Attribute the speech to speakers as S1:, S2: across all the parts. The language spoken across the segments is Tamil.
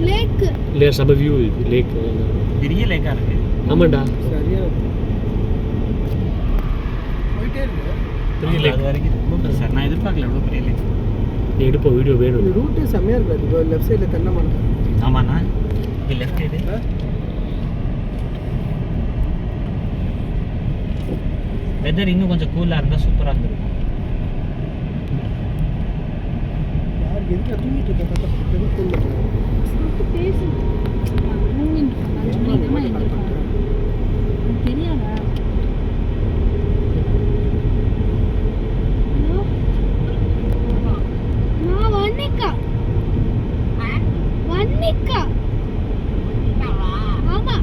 S1: லேக்
S2: இல்ல சம வியூ லேக்
S3: பெரிய லேக்கா இருக்கு.
S2: ஆமாடா
S4: சரியா போயிட்டே இருக்கு.
S2: பெரிய லேக்
S3: அது வரைக்கும் ரொம்ப பெருசா நான் எதிர்பார்க்கல இவ்வளவு பெரிய லேக்.
S2: நீ எடுப்போம் வீடியோ வேணும்.
S4: இந்த ரூட்டே செம்மையா இருக்கு. இப்போ லெஃப்ட் சைடுல தென்னை மரம்.
S3: ஆமாண்ணா இங்க லெஃப்ட் சைடு வெதர் இன்னும் கொஞ்சம் கூலா இருந்தா சூப்பரா இருந்திருக்கும்.
S4: யார் எதுக்கு தூங்கிட்டு இருக்க பார்த்தா பெரிய கூல் பண்ணுறாங்க.
S1: பேசு மூவிங் 5 மணிக்கு தான் எழுந்திருப்பாங்க. தெரியாதா? ஹலோ நான் வன்னிக்கா ஆமா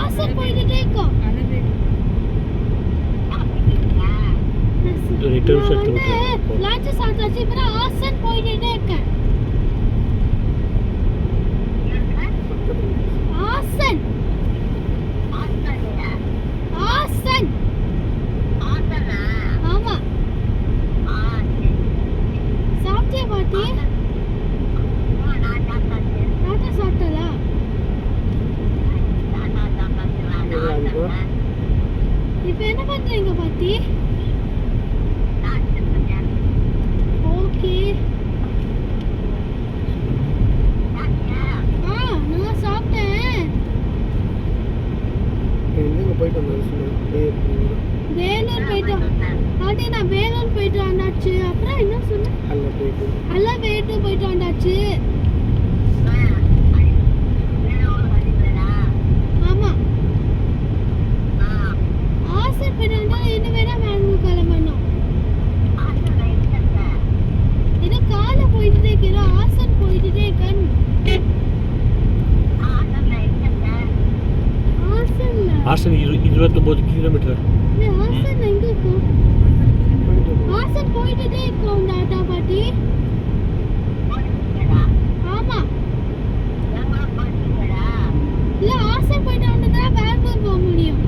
S1: ஆசர் போயிட்டே இருக்கோம்.
S2: ரிட்டர்ன் செட்
S1: லான்ச் சாப்பிட்டாச்சு. இப்போ ஆசன் போயிட்டே இருக்கேன். ஆசன் ஆமா சாப்பிட்டியா பாட்டி? டாட்டா சாப்பிட்டலா? இப்போ என்ன பண்றீங்க பாட்டி? ஓகே நான் சாப்பிட்டேன்.
S4: எங்க போயிட்டு வந்தது சொல்லுங்க.
S1: வேலூர் போயிட்டோம் பாட்டி. நான் வேலூர் போயிட்டு வந்தாச்சு. அப்புறம் என்ன சொன்னேன்? அல்ல போயிட்டு வந்தாச்சு. ஆமா ஆசர் போயிட்டு வந்தா இன்னும் வேணா பெங்களூர் கிளம்பணும். ஏதோ காலை போயிட்டு இருக்கேன். ஆசன் போயிட்டு இருக்கேன்.
S2: ஆசன் 29 கிலோமீட்டர்.
S1: ஆசன் எங்க இருக்கும்? ஆசன் போயிட்டே இருக்கோம் டாடா பாட்டி. ஆமா இல்ல ஆசன் போயிட்டு வந்தா பெங்களூர் போக முடியும்.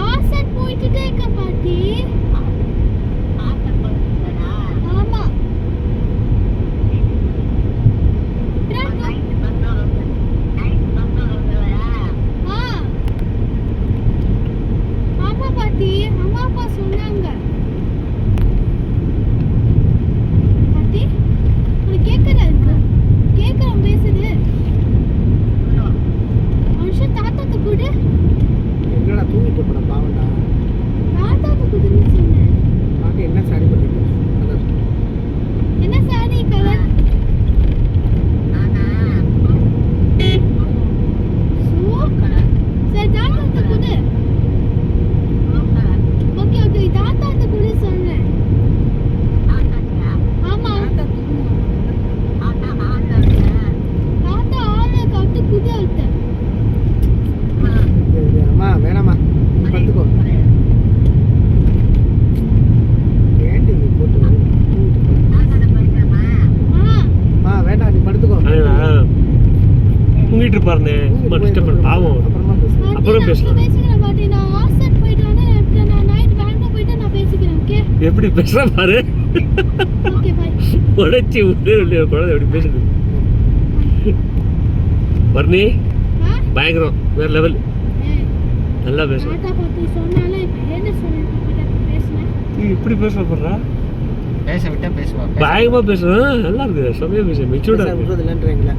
S1: ஆசன் போயிட்டே இருக்க பாட்டி. ஆமா ஆமா பாட்டி. அம்மா அப்பா சொன்னாங்க. பாட்டி உனக்கு கேக்குறேன் பேசுது. மனுஷன் தாத்தாத்து கூட
S4: எங்கடா தூங்கிட்டு போன பாவண்டா.
S1: தாத்தாத்து கூடன்னு சொன்னேன்.
S4: பாட்டி என்ன சாரி பண்ணிட்டு
S1: என்ன சாரி கலர்? சரி தாத்தாத்து கூட. ஓகே தாத்தாத்து கூட சொன்னேன். ஆமா தாத்தா ஆளை கட்டு குதி அழுத்தேன்.
S4: அம்மா வேணாமா படுத்துக்கோ. ஏண்டி நீ போட்டு அம்மா வேண்டாம் நீ படுத்துக்கோ.
S2: தூங்கிட்டு இருப்பாருண்ணே. சும்மா டிஸ்டர்ப் பண்ண பாவம்.
S4: அப்புறமா பேசு.
S2: அப்புறம் பேசலாம்.
S1: பேசிக்கிறேன் பாட்டி. நான் ஆசன் போயிட்டு வந்து நான் நைட் பெங்களூர் போயிட்டு நான் பேசிக்கிறேன். ஓகே
S2: எப்படி பேசுறா பாரு.
S1: Okay bye.
S2: உடைச்சி உள்ளே குழந்தை எப்படி பேசுது. வர்ணி பயங்கரம் வேற லெவல். நல்லா பேசுறேன்.
S1: தாத்தா பாட்டி சொன்னால இப்போ என்ன சொன்னேன் பேசுனேன்.
S2: நீ இப்படி பேச போறா?
S3: பேச விட்டா பேசுவா.
S2: பயங்கரமா பேசுறேன். நல்லா இருக்கு. சமய பேச மெச்சூர்டா இருக்கு.
S4: இல்லன்றீங்களா?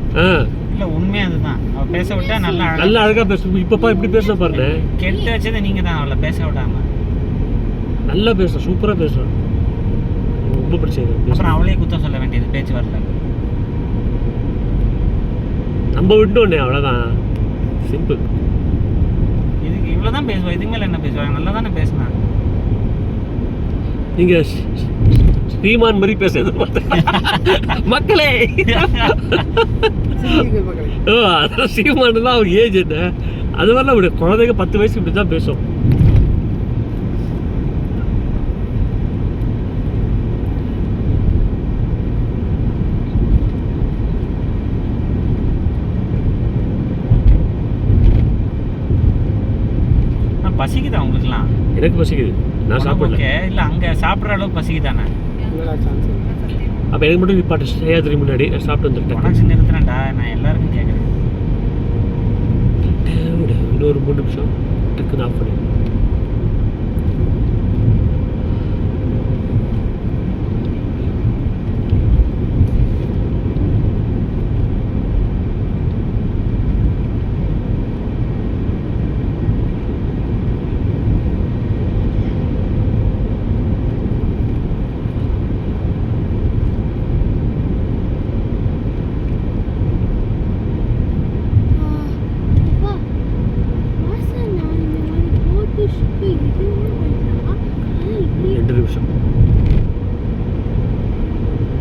S3: இல்ல உண்மையா அதுதான். அவ பேச விட்டா நல்லா
S2: அழகா பேசு. இப்பப்பா இப்படி பேச பாருங்க.
S3: கெடுத்து வச்சது நீங்க தான் அவளை பேச விடாம.
S2: நல்லா பேசுற. சூப்பரா பேசுற. ரொம்ப பிடிச்சது.
S3: அப்புறம் அவளே குத்தம் சொல்ல வேண்டியது பேச்சு வரல.
S2: நம்ம விட்டோன்னே அவ்வளோதான். சிம்பிள்.
S3: இதுக்கு இவ்வளோதான் பேசுவா. இதுக்கு மேலே என்ன பேசுவாங்க? நல்லா தானே பேசுனா.
S2: நீங்க ஸ்ரீமான் மாதிரி பேசுறது மக்களே. அதான் ஸ்ரீமான் தான் அவர் ஏஜ் என்ன. அது மாதிரிலாம் அப்படி குழந்தைங்க 10 வயசு இப்படி தான் பேசும்.
S3: பசிக்குதா உங்களுக்குலாம்?
S2: எனக்கு பசிக்குது. நான் சாப்பிடல.
S3: ஓகே இல்ல அங்க சாப்பிடுற அளவுக்கு பசிக்குதானே?
S4: இல்லடா சான்ஸ் இல்லை.
S2: அப்போ எனக்கு மட்டும் நிப்பாட்டு செய்யாதிரி முன்னாடி நான் சாப்பிட்டு வந்துட்டேன்.
S3: உனக்கு நிறுத்துறேன்டா, நான் எல்லாருக்கும் கேட்குறேன்.
S2: இன்னொரு 3 நிமிஷம் டக்குன்னு ஆஃப் பண்ணி.
S1: அப்பா வாசன் நான் இந்த மாதிரி போட்டு ஷூ இதுன்னு பண்ணா ஆனா இப்படி
S2: 2 நிமிஷம்.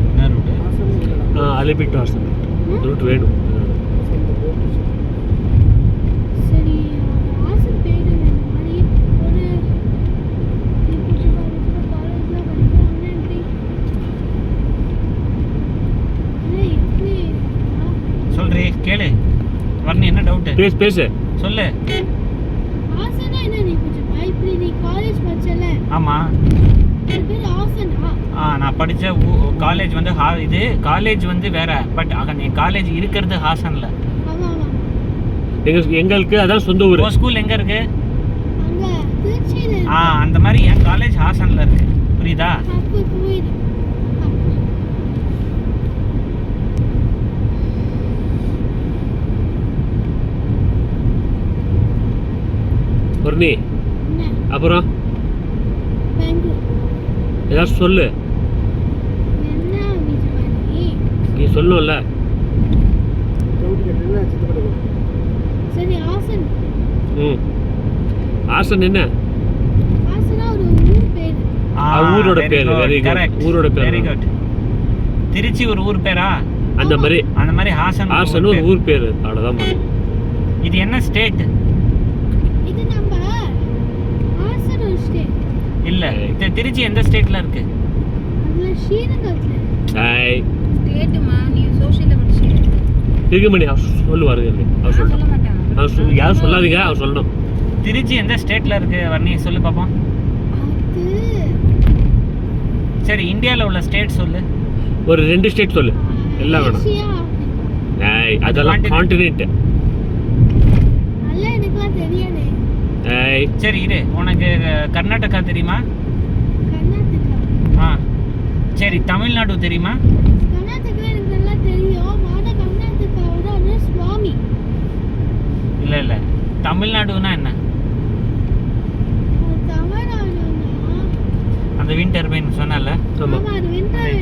S3: என்ன ரூட்டு?
S4: ஆசனம் இல்லடா.
S2: அலிபிட் ஹாஸ்டல் ரூட் வேணும்.
S4: ஆசனம் போட்டு
S1: சரி வாசன் போயிட்டு இந்த மாதிரி ஒரு இப்போ காலேஜ்ல படிக்கிறாங்க எப்படி அண்ணா எப்படி
S3: சொல்றி கேளு. வர்ணி என்ன டவுட்டு?
S2: பேசு.
S3: சொல்லு.
S1: ஆசனா என்ன நீ கொஞ்சம் இப்படி நீ காலேஜ் படிச்சல
S3: ஆமா.
S1: அது பேர் ஆசனா
S3: நான் படித்த காலேஜ் வந்து இது காலேஜ் வந்து வேற. பட் என் காலேஜ் இருக்கிறது ஹாசன்ல.
S1: ஆமா ஆமா
S2: எங்களுக்கு அதான் சொந்த ஊர்.
S3: உன் ஸ்கூல் எங்க இருக்கு?
S1: அங்க திருச்சியில
S3: அந்த மாதிரி என் காலேஜ் ஹாசன்ல இருக்கு. புரியுதா?
S1: அப்போ போயிடு
S2: பொர்ணி
S1: என்ன
S2: அப்புறம்
S1: பெங்களூர்
S2: ஏதாச்சும் சொல்லு.
S1: என்ன விஜயவாணி
S2: நீ சொல்லணும்ல.
S4: டவுட் கேட்டீங்கன்னா சித்தப்பட்டு
S1: சரி ஆசன்
S2: ம் ஆசன் என்ன?
S1: ஆசனா ஒரு ஊர் பேர்
S2: ஊரோட பேரு. Very good.
S3: கரெக்ட்.
S2: ஊரோட பேரு.
S3: Very good. திருச்சி ஒரு ஊர் பேரா?
S2: அந்த மாதிரி
S3: அந்த மாதிரி ஹாசன்
S2: ஆசன் ஒரு ஊர் பேரு. அவ்வளோதான்.
S3: இது என்ன ஸ்டேட்?
S1: இது நம்ம ஆசன் ஒரு ஸ்டேட்
S3: இல்ல இது திருச்சி எந்த ஸ்டேட்ல இருக்கு?
S1: அதுல ஸ்ரீரங்கத்துல
S2: ஐய்
S5: ஸ்டேட்டுமா நீ சோஷியல்ல படிச்சீங்க.
S2: திருமணி அவர் சொல்லுவாரு. அவர்
S5: சொல்ல
S2: சொல்லணும்.
S5: மாட்டாங்க.
S2: அவர் சொல்லு. யாரும் சொல்லாதீங்க. அவர் சொல்லணும்.
S3: திருச்சி எந்த ஸ்டேட்ல இருக்கு வர்ணி? சொல்லு பாப்போம்.
S1: அது
S3: சரி இந்தியால உள்ள ஸ்டேட் சொல்லு.
S2: ஒரு 2 ஸ்டேட் சொல்லு. எல்லாம் வேணும்.
S1: ஏசியா ஆப்பிரிக்கா
S2: ஐய் அதெல்லாம் கான்டினென்ட்.
S1: அல்ல எனக்குலாம் தெரியாதே
S2: ஐய்
S3: சரி இரு. உனக்கு கர்நாடகா தெரியுமா?
S1: கர்நாடகா
S3: சரி தமிழ்நாடு தெரியுமா?
S1: கர்நாடகா எனக்கு நல்லா தெரியும் ஆனா கர்நாடகாவோட ஒரு சுவாமி
S3: இல்ல தமிழ்நாடுனா என்ன?
S1: தமிழ்நாடுனா
S3: அந்த விண்ட் டர்பைன் சொன்னல.
S2: ஆமா
S1: ஆமா அது விண்டர்